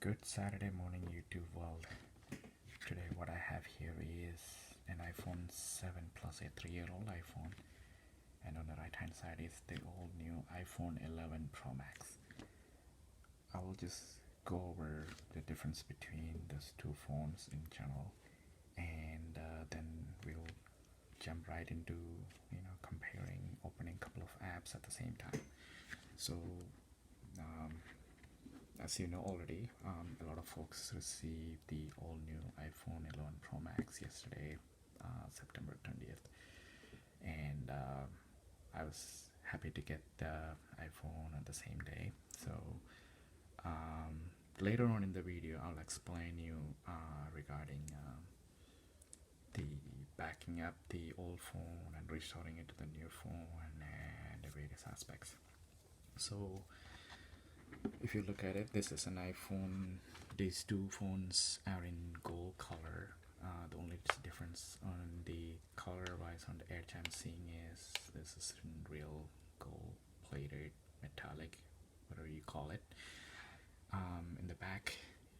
Good Saturday morning, YouTube world. Today, what I have here is an iPhone 7 Plus, a 3-year-old iPhone, and on the right hand side is the old new iPhone 11 Pro Max. I will just go over the difference between those two phones in general, and then we'll jump right into comparing, opening a couple of apps at the same time. So as you know already, a lot of folks received the all new iPhone 11 Pro Max yesterday, September 20th, and I was happy to get the iPhone on the same day. So later on in the video, I'll explain you regarding the backing up the old phone and restoring it to the new phone and the various aspects. So if you look at it, this is an iPhone. These two phones are in gold color. The only difference on the color wise on the edge I'm seeing is this is in real gold plated metallic, whatever you call it. In the back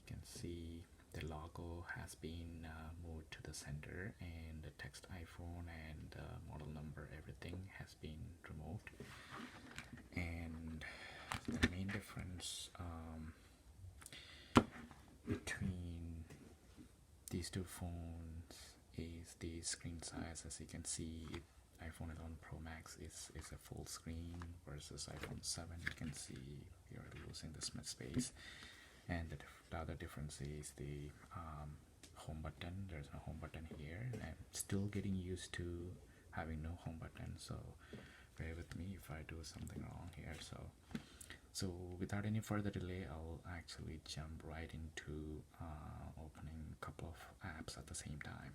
you can see the logo has been moved to the center, and the text iPhone and model number, everything has been removed. And the main difference between these two phones is the screen size. As you can see, iPhone 11 Pro Max is a full screen versus iPhone 7. You can see you're losing the space, and the other difference is the home button. There's no home button here, and I'm still getting used to having no home button, so bear with me if I do something wrong here. So without any further delay, I'll actually jump right into opening a couple of apps at the same time.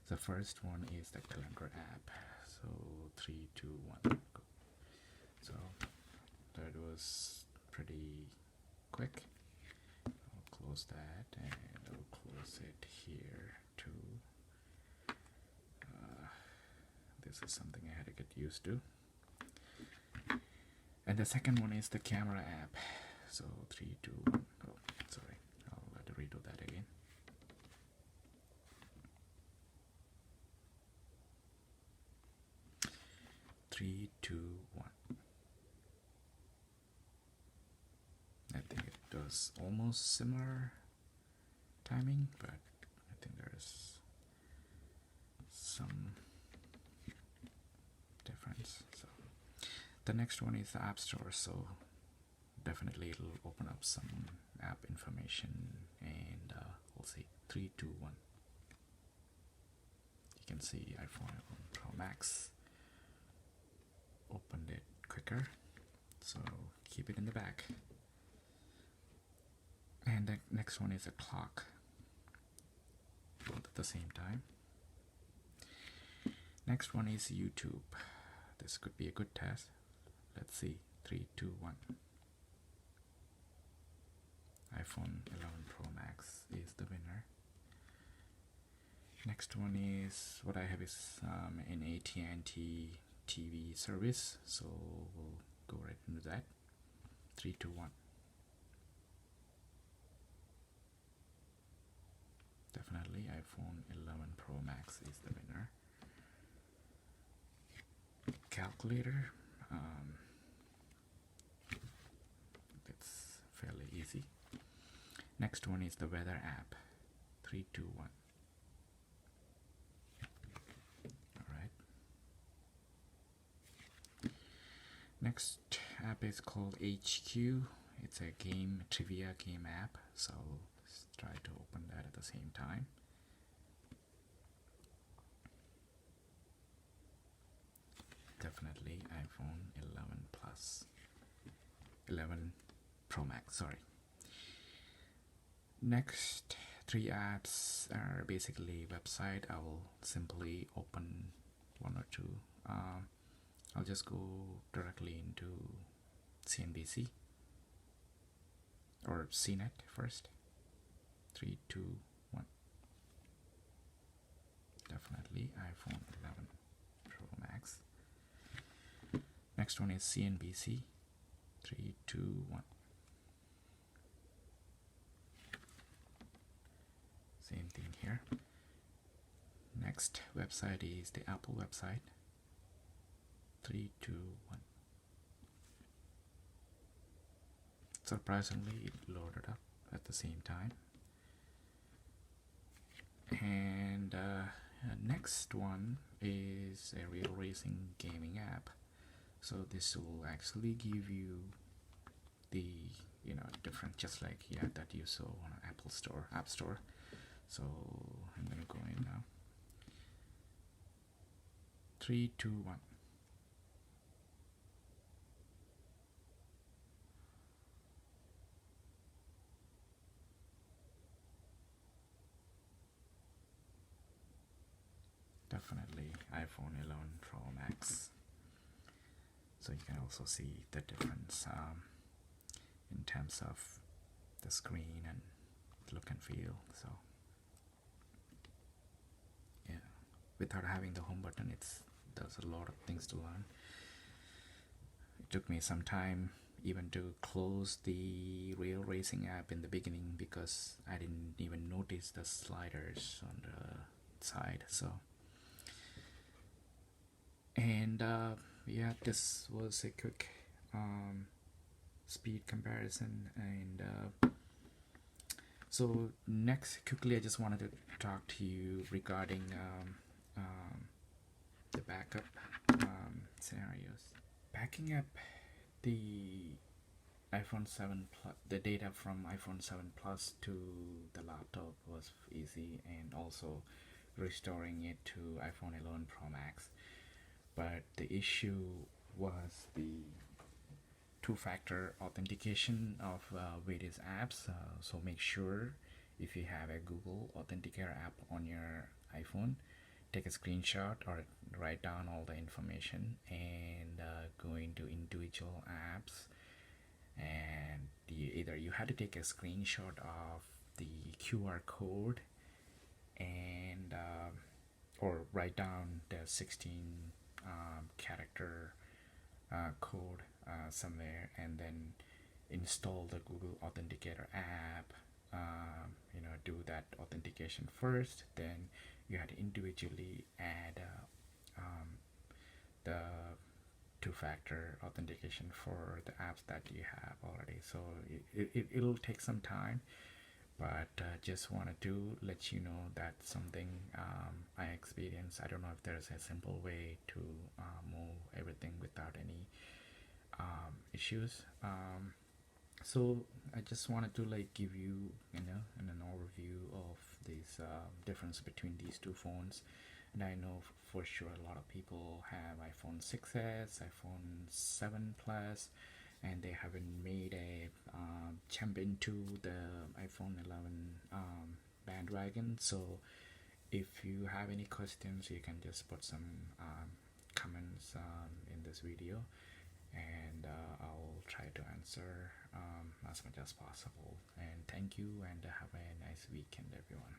The first one is the calendar app. So 3, 2, 1, go. So that was pretty quick. I'll close that, and I'll close it here too. This is something I had to get used to. And the second one is the camera app. So 3, 2, 1, oh, sorry, I'll have to redo that again. Three, two, one. I think it does almost similar timing, but I think there's some difference. So the next one is the App Store, so definitely it'll open up some app information, and we'll see. 3, 2, 1. You can see iPhone 11 Pro Max opened it quicker, so keep it in the back. And the next one is a clock, both at the same time. Next one is YouTube. This could be a good test. Let's see. 3, 2, 1. iPhone 11 Pro Max is the winner. Next one is what I have is an AT&T TV service, so we'll go right into that. 3, 2, 1. Definitely iPhone 11 Pro Max is the winner. Calculator, it's fairly easy. Next one is the weather app. 3, 2, 1. Alright. Next app is called HQ. It's a trivia game app, so let's try to open that at the same time. Definitely iPhone 11 Plus, 11 Pro Max, sorry. Next 3 apps are basically website. I will simply open 1 or 2. I'll just go directly into CNBC or CNET first. 3, 2, 1. Definitely iPhone 11 Pro Max. Next one is CNBC. 3, 2, 1. Same thing here. Next website is the Apple website. 3, 2, 1. Surprisingly, it loaded up at the same time. And next one is a real racing gaming app. So this will actually give you the different, just like that you saw on Apple Store, App Store. So I'm gonna go in now. 3, 2, 1. Definitely iPhone 11 Pro Max. So you can also see the difference in terms of the screen and look and feel. So yeah, without having the home button, there's a lot of things to learn. It took me some time even to close the Real Racing app in the beginning because I didn't even notice the sliders on the side. So and yeah, this was a quick speed comparison. And so next, quickly, I just wanted to talk to you regarding the backup scenarios. Backing up the iPhone 7 Plus, the data from iPhone 7 Plus to the laptop was easy, and also restoring it to iPhone 11 Pro Max. But the issue was the two-factor authentication of various apps. So make sure if you have a Google Authenticator app on your iPhone, take a screenshot or write down all the information and go into individual apps, and either you have to take a screenshot of the QR code and or write down the 16 character code somewhere, and then install the Google Authenticator app. Do that authentication first, then you had to individually add the two-factor authentication for the apps that you have already. So it'll take some time, but just wanted to let you know that's something I experienced. I don't know if there's a simple way to move everything without any issues. So I just wanted to give you an overview of this difference between these two phones. And I know for sure a lot of people have iPhone 6s, iPhone 7 Plus, and they haven't made a jump into the iPhone 11 bandwagon. So if you have any questions, you can just put some comments in this video, and I'll try to answer as much as possible. And thank you, and have a nice weekend, everyone.